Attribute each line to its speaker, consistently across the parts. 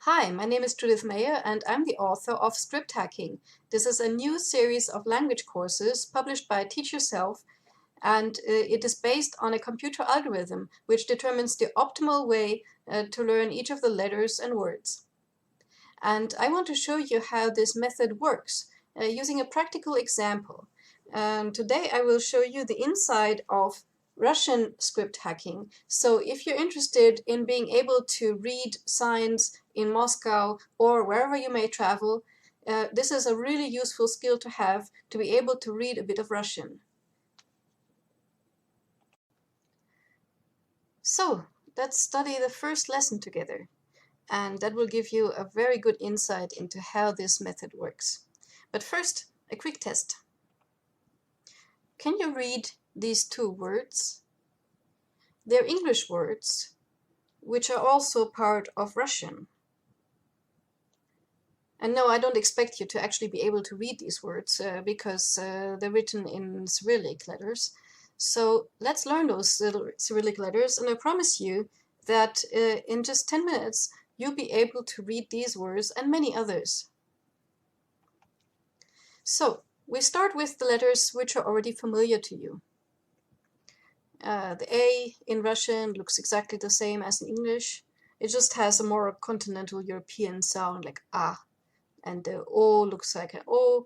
Speaker 1: Hi, my name is Judith Mayer and I'm the author of Script Hacking. This is a new series of language courses published by Teach Yourself, and it is based on a computer algorithm which determines the optimal way to learn each of the letters and words. And I want to show you how this method works using a practical example. Today I will show you the inside of Russian script hacking. So if you're interested in being able to read signs in Moscow or wherever you may travel, this is a really useful skill to have, to be able to read a bit of Russian. So let's study the first lesson together, and that will give you a very good insight into how this method works. But first, a quick test. Can you read these two words? They're English words, which are also part of Russian. And no, I don't expect you to actually be able to read these words because they're written in Cyrillic letters. So let's learn those little Cyrillic letters, and I promise you that in just 10 minutes, you'll be able to read these words and many others. So we start with the letters which are already familiar to you. The A in Russian looks exactly the same as in English. It just has a more continental European sound like A. And the O looks like an O,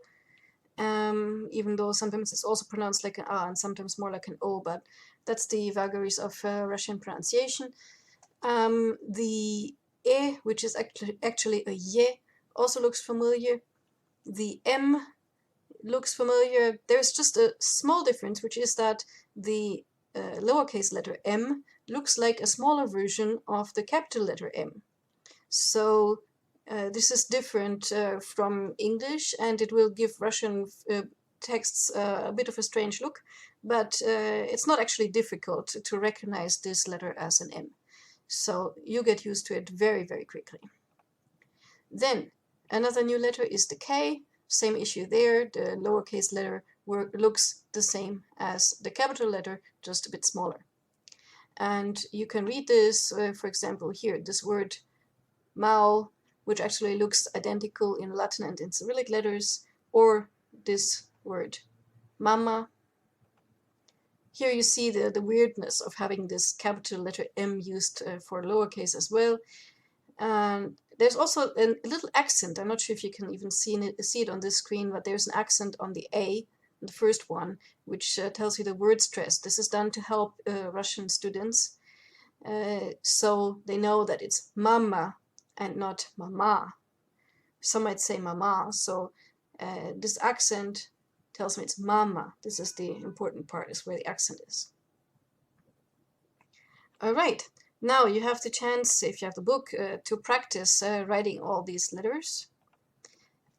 Speaker 1: even though sometimes it's also pronounced like an A and sometimes more like an O, but that's the vagaries of Russian pronunciation. The E, which is actually a Y, also looks familiar. The M looks familiar. There's just a small difference, which is that the lowercase letter m looks like a smaller version of the capital letter M. So this is different from English, and it will give Russian texts a bit of a strange look, but it's not actually difficult to recognize this letter as an M. So you get used to it very, very quickly. Then another new letter is the K. Same issue there. The lowercase letter looks the same as the capital letter, just a bit smaller. And you can read this, for example, here, this word Mao, which actually looks identical in Latin and in Cyrillic letters, or this word mama. Here you see the weirdness of having this capital letter M used for lowercase as well. And there's also a little accent. I'm not sure if you can even see it on this screen, but there's an accent on the A, the first one, which tells you the word stress. This is done to help Russian students, so they know that it's mama and not mama. Some might say mama, so this accent tells me it's mama. This is the important part, is where the accent is. All right. Now you have the chance, if you have the book, to practice writing all these letters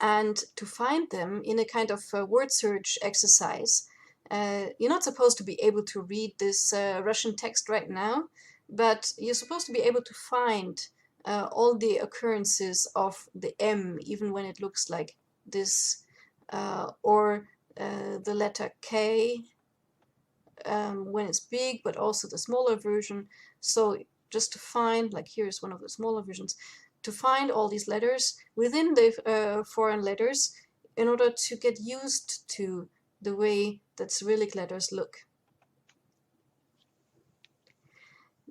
Speaker 1: and to find them in a kind of word search exercise. You're not supposed to be able to read this Russian text right now, but you're supposed to be able to find all the occurrences of the M, even when it looks like this, or the letter K, when it's big, but also the smaller version. So just to find, like here's one of the smaller versions, to find all these letters within the foreign letters in order to get used to the way that Cyrillic letters look.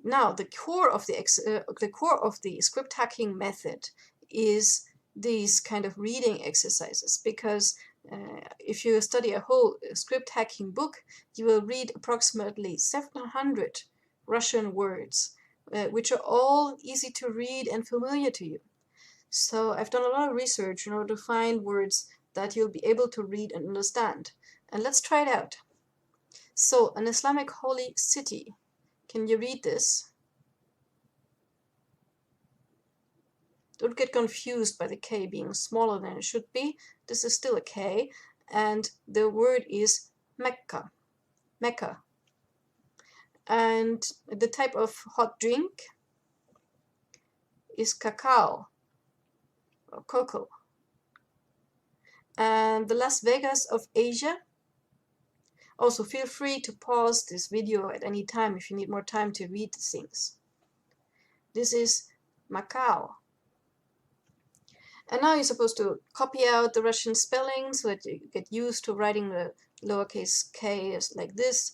Speaker 1: Now, the core of the script hacking method is these kind of reading exercises, because if you study a whole script hacking book, you will read approximately 700 Russian words, which are all easy to read and familiar to you. So I've done a lot of research in order to find words that you'll be able to read and understand. And let's try it out. So, an Islamic holy city. Can you read this? Don't get confused by the K being smaller than it should be. This is still a K, and the word is Mecca. Mecca. And the type of hot drink is cacao or cocoa. And the Las Vegas of Asia. Also, feel free to pause this video at any time if you need more time to read the things. This is Macau. And now you're supposed to copy out the Russian spelling so that you get used to writing the lowercase k as like this.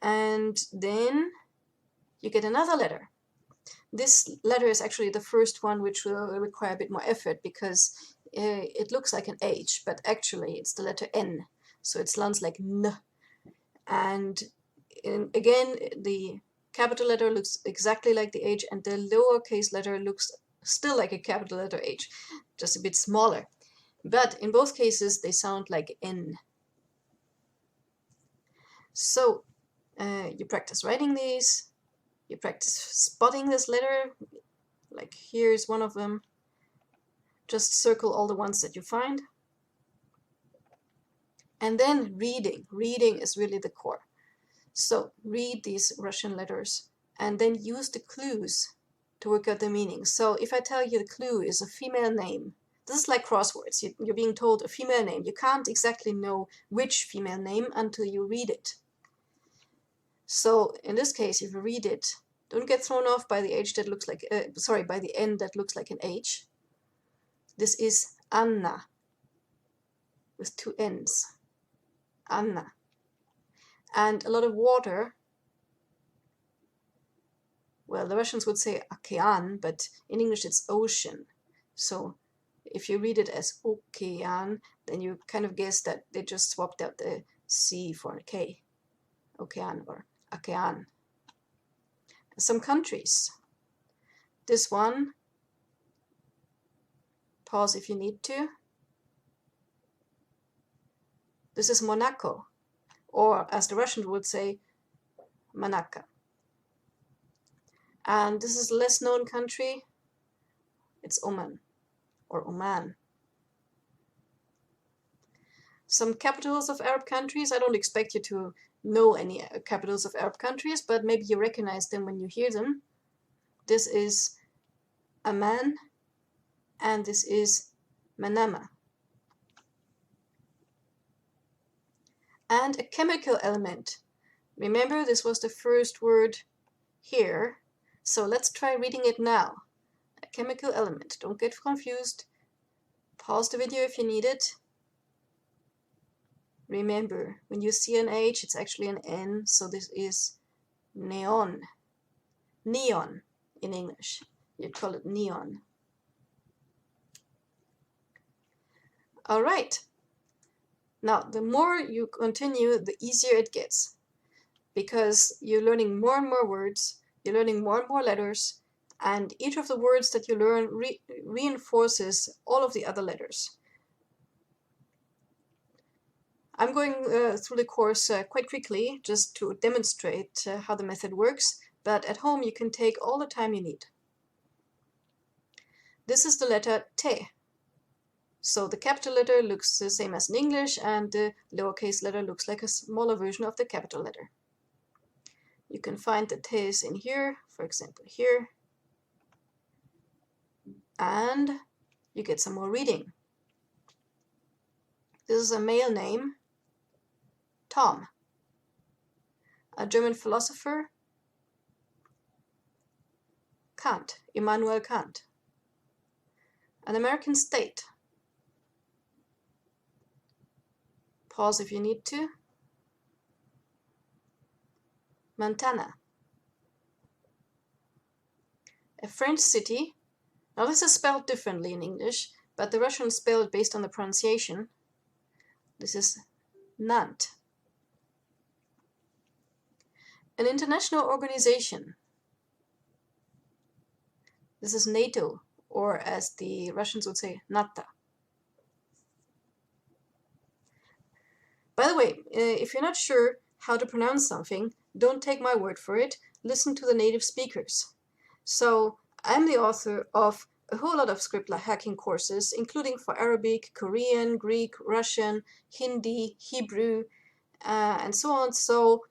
Speaker 1: And then you get another letter. This letter is actually the first one, which will require a bit more effort because it looks like an H, but actually it's the letter N. So it sounds like N. And again, the capital letter looks exactly like the H, and the lowercase letter looks still like a capital letter H, just a bit smaller. But in both cases, they sound like N. So you practice writing these. You practice spotting this letter, like here's one of them. Just circle all the ones that you find. And then reading. Reading is really the core. So read these Russian letters and then use the clues to work out the meaning. So if I tell you the clue is a female name, this is like crosswords. You're being told a female name. You can't exactly know which female name until you read it. So in this case, if you read it, don't get thrown off by the H that looks like, by the N that looks like an H. This is Anna with two N's. Anna. And a lot of water. Well, the Russians would say okean, but in English it's ocean. So if you read it as okean, then you kind of guess that they just swapped out the C for a K. Okean or okean. Some countries. This one, pause if you need to. This is Monaco, or as the Russians would say, Manaka. And this is a less known country. It's Oman or Oman. Some capitals of Arab countries. I don't expect you to know any capitals of Arab countries, but maybe you recognize them when you hear them. This is Amman, and this is Manama. And a chemical element. Remember, this was the first word here. So let's try reading it now. A chemical element. Don't get confused. Pause the video if you need it. Remember, when you see an H, it's actually an N, so this is neon. Neon in English. You'd call it neon. All right. Now, the more you continue, the easier it gets, because you're learning more and more words, you're learning more and more letters, and each of the words that you learn reinforces all of the other letters. I'm going through the course quite quickly just to demonstrate how the method works, but at home you can take all the time you need. This is the letter T. So the capital letter looks the same as in English, and the lowercase letter looks like a smaller version of the capital letter. You can find the T's in here, for example here, and you get some more reading. This is a male name, Tom. A German philosopher, Kant, Immanuel Kant. An American state. Pause if you need to. Montana. A French city. Now this is spelled differently in English, but the Russians spell it based on the pronunciation. This is Nantes. An international organization. This is NATO, or as the Russians would say, NATO. By the way, if you're not sure how to pronounce something, don't take my word for it. Listen to the native speakers. So I'm the author of a whole lot of script hacking courses, including for Arabic, Korean, Greek, Russian, Hindi, Hebrew, and so on. So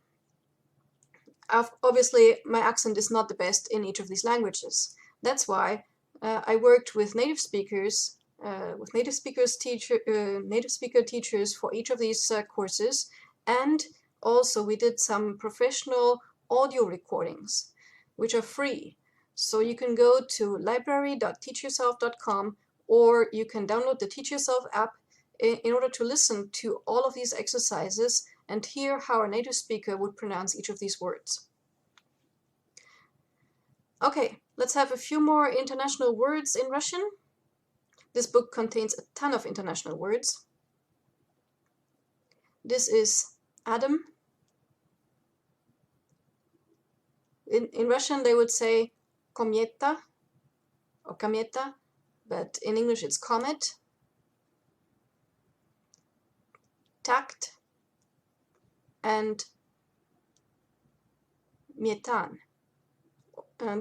Speaker 1: obviously my accent is not the best in each of these languages. That's why I worked with native speakers, native speaker teachers for each of these courses, and also we did some professional audio recordings, which are free. So you can go to library.teachyourself.com or you can download the Teach Yourself app in order to listen to all of these exercises and hear how a native speaker would pronounce each of these words. Okay, let's have a few more international words in Russian. This book contains a ton of international words. This is Adam. In Russian they would say kometa or kameta, but in English it's comet. Tact and metan.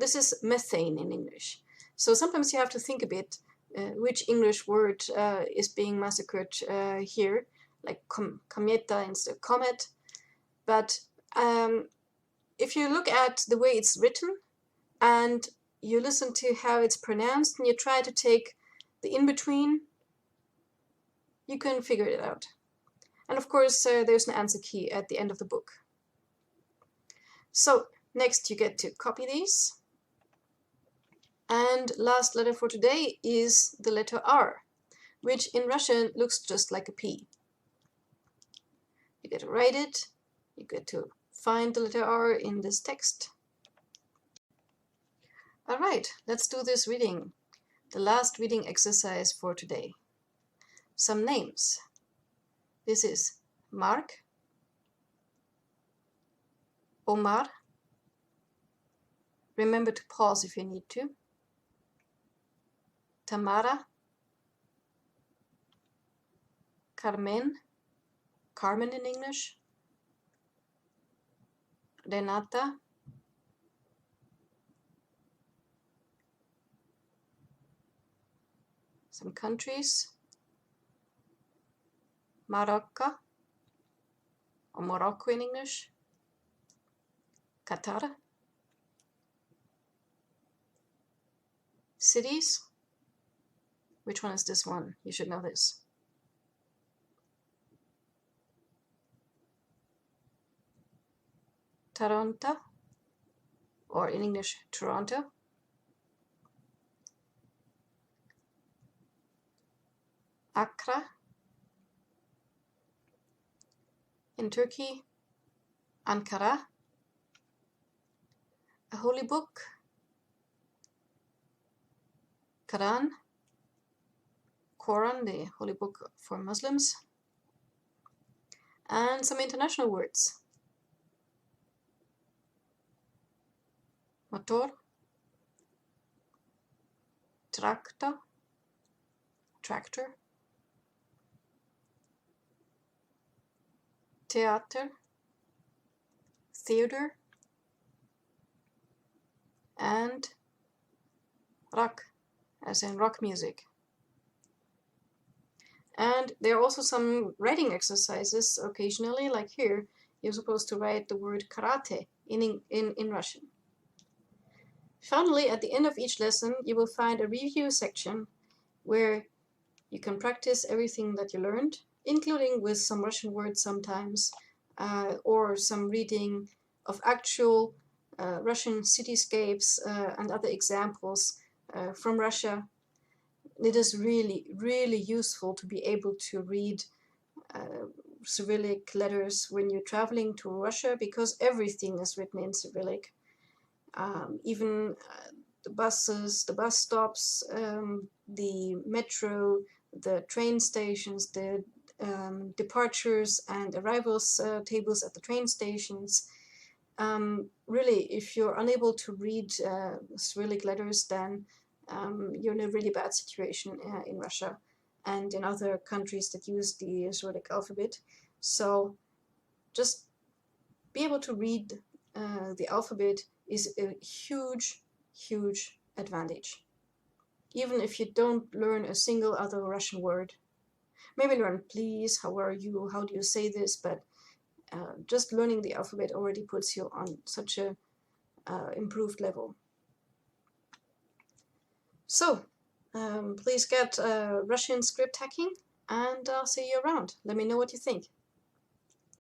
Speaker 1: This is methane in English. So sometimes you have to think a bit which English word is being massacred here, like cometa instead of comet. But if you look at the way it's written and you listen to how it's pronounced and you try to take the in-between, you can figure it out. And of course, there's an answer key at the end of the book. So next you get to copy these. And last letter for today is the letter R, which in Russian looks just like a P. You get to write it, you get to find the letter R in this text. All right, let's do this reading, the last reading exercise for today. Some names. This is Mark, Omar. Remember to pause if you need to. Tamara, Carmen, Carmen in English. Renata, some countries. Morocco, or Morocco in English. Qatar. Cities. Which one is this one? You should know this. Toronto, or in English, Toronto. Accra. In Turkey, Ankara. A holy book, Quran, the holy book for Muslims. And some international words. Motor, tractor, theater, theater, and rock, as in rock music. And there are also some writing exercises occasionally, like here, you're supposed to write the word karate in Russian. Finally, at the end of each lesson, you will find a review section where you can practice everything that you learned, including with some Russian words sometimes, or some reading of actual Russian cityscapes and other examples from Russia. It is really, really useful to be able to read Cyrillic letters when you're traveling to Russia, because everything is written in Cyrillic. Even the buses, the bus stops, the metro, the train stations, the departures and arrivals tables at the train stations. Really, if you're unable to read Cyrillic letters, then you're in a really bad situation in Russia and in other countries that use the Cyrillic alphabet. So just be able to read the alphabet is a huge, huge advantage. Even if you don't learn a single other Russian word. Maybe learn please, how are you, how do you say this, but just learning the alphabet already puts you on such a improved level. So, please get Russian script hacking, and I'll see you around. Let me know what you think.